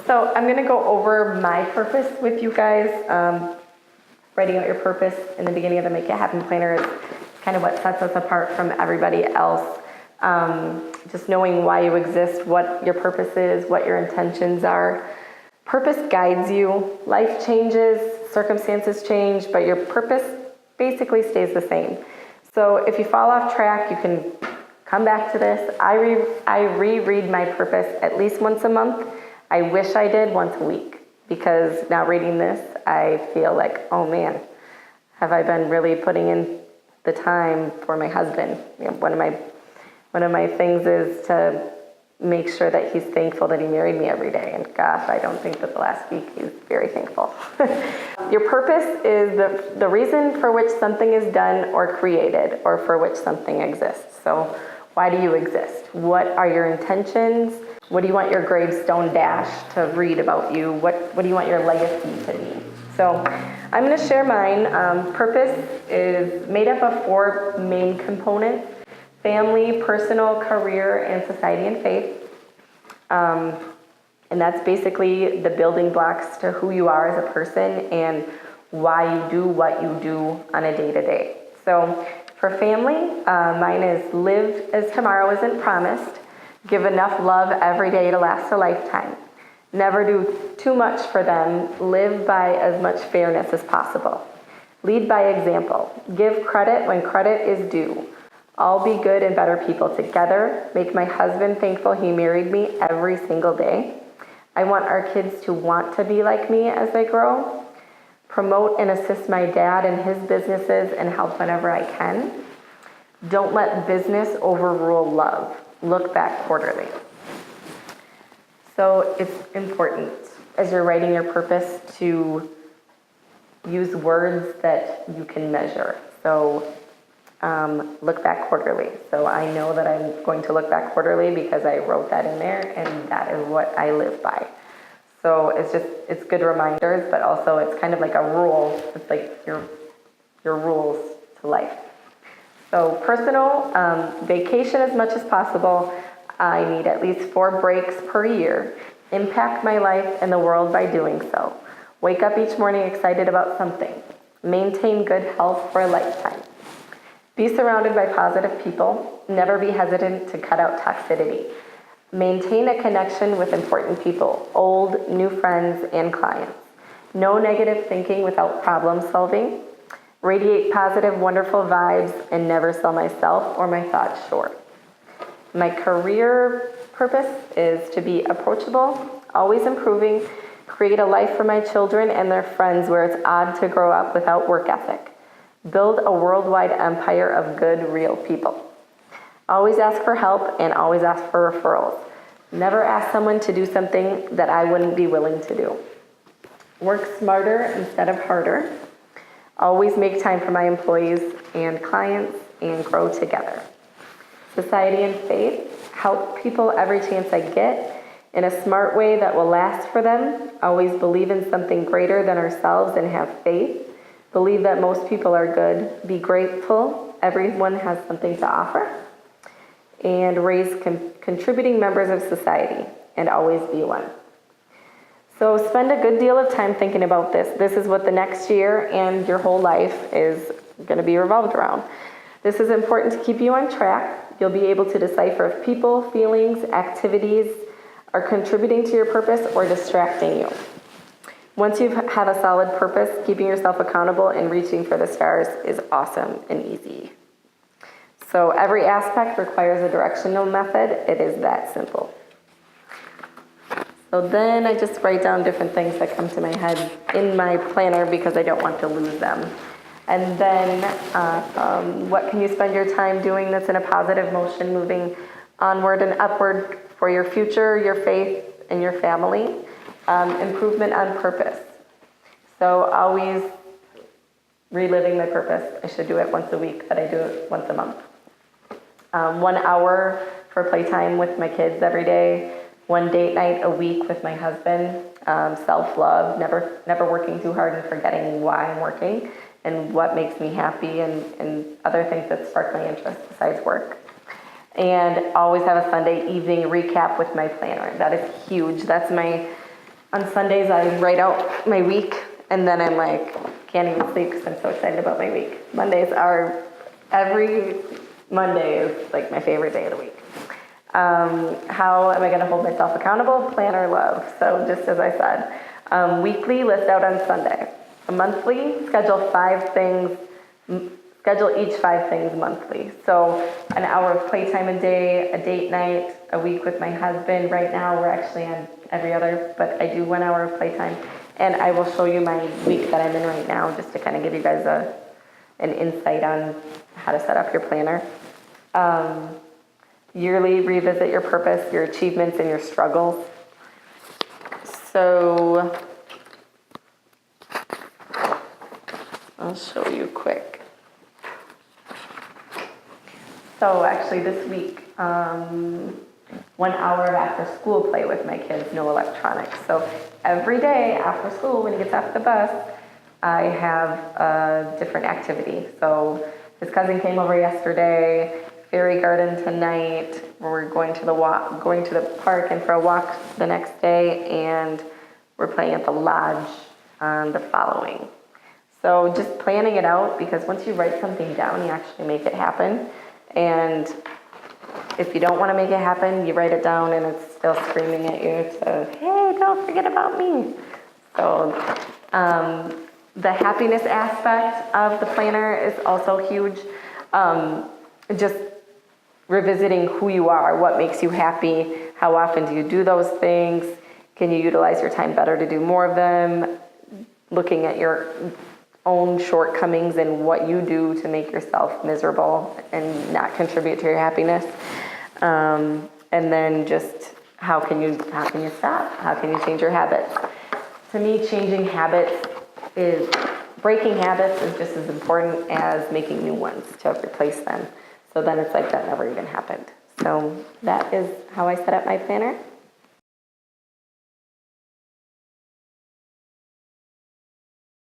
So I'm going to go over my purpose with you guys. Writing out your purpose in the beginning of the Make It Happen Planner is kind of what sets us apart from everybody else. Just knowing why you exist, what your purpose is, what your intentions are. Purpose guides you. Life changes, circumstances change, but your purpose basically stays the same. So if you fall off track, you can come back to this. I reread my purpose at least once a month. I wish I did once a week, because now reading this, I feel like, oh man, have I been really putting in the time for my husband? You know, one of my things is to make sure that he's thankful that he married me every day. And gosh, I don't think that the last week he's very thankful. Your purpose is the reason for which something is done or created, or for which something exists. So why do you exist? What are your intentions? What do you want your gravestone dash to read about you? What do you want your legacy to be? So I'm going to share mine. Purpose is made up of 4 main components: family, personal, career, and society and faith. And that's basically the building blocks to who you are as a person and why you do what you do on a day-to-day. So for family, mine is live as tomorrow isn't promised. Give enough love every day to last a lifetime. Never do too much for them. Live by as much fairness as possible. Lead by example. Give credit when credit is due. All be good and better people together. Make my husband thankful he married me every single day. I want our kids to want to be like me as they grow. Promote and assist my dad in his businesses and help whenever I can. Don't let business overrule love. Look back quarterly. So it's important as you're writing your purpose to use words that you can measure. So look back quarterly. So I know that I'm going to look back quarterly because I wrote that in there, and that is what I live by. So it's good reminders, but also it's kind of like a rule. It's like your rules to life. So personal, vacation as much as possible. I need at least 4 breaks per year. Impact my life and the world by doing so. Wake up each morning excited about something. Maintain good health for a lifetime. Be surrounded by positive people. Never be hesitant to cut out toxicity. Maintain a connection with important people, old, new friends, and clients. No negative thinking without problem solving. Radiate positive, wonderful vibes, and never sell myself or my thoughts short. My career purpose is to be approachable, always improving, create a life for my children and their friends where it's odd to grow up without work ethic. Build a worldwide empire of good, real people. Always ask for help and always ask for referrals. Never ask someone to do something that I wouldn't be willing to do. Work smarter instead of harder. Always make time for my employees and clients and grow together. Society and faith. Help people every chance I get in a smart way that will last for them. Always believe in something greater than ourselves and have faith. Believe that most people are good. Be grateful. Everyone has something to offer. And raise contributing members of society and always be one. So spend a good deal of time thinking about this. This is what the next year and your whole life is going to be revolved around. This is important to keep you on track. You'll be able to decipher if people, feelings, activities are contributing to your purpose or distracting you. Once you have a solid purpose, keeping yourself accountable and reaching for the stars is awesome and easy. So every aspect requires a directional method. It is that simple. So then I just write down different things that come to my head in my planner because I don't want to lose them. And then what can you spend your time doing that's in a positive motion, moving onward and upward for your future, your faith, and your family? Improvement on purpose. So always reliving my purpose. I should do it once a week, but I do it once a month. 1 hour for playtime with my kids every day. 1 date night a week with my husband. Self-love, never working too hard and forgetting why I'm working and what makes me happy and other things that spark my interest besides work. And always have a Sunday evening recap with my planner. That is huge. That's my On Sundays, I write out my week, and then I'm like, can't even sleep because I'm so excited about my week. Every Monday is like my favorite day of the week. How am I going to hold myself accountable? Plan or love. So just as I said, weekly, list out on Sunday. A monthly, schedule each 5 things monthly. So an hour of playtime a day, a date night, a week with my husband. Right now we're actually on every other, but I do 1 hour of playtime. And I will show you my week that I'm in right now just to kind of give you guys an insight on how to set up your planner. Yearly, revisit your purpose, your achievements, and your struggles. So I'll show you quick. So actually this week, 1 hour of after school play with my kids, no electronics. So every day after school, when he gets off the bus, I have a different activity. So his cousin came over yesterday, fairy garden tonight. We're going to the park and for a walk the next day, and we're playing at the lodge on the following. So just planning it out, because once you write something down, you actually make it happen. And if you don't want to make it happen, you write it down and it's still screaming at you. So, hey, don't forget about me. So the happiness aspect of the planner is also huge. Just revisiting who you are, what makes you happy, how often do you do those things, can you utilize your time better to do more of them, looking at your own shortcomings and what you do to make yourself miserable and not contribute to your happiness. And then just how can you stop? How can you change your habits? To me, breaking habits is just as important as making new ones to replace them. So then it's like that never even happened. So that is how I set up my planner.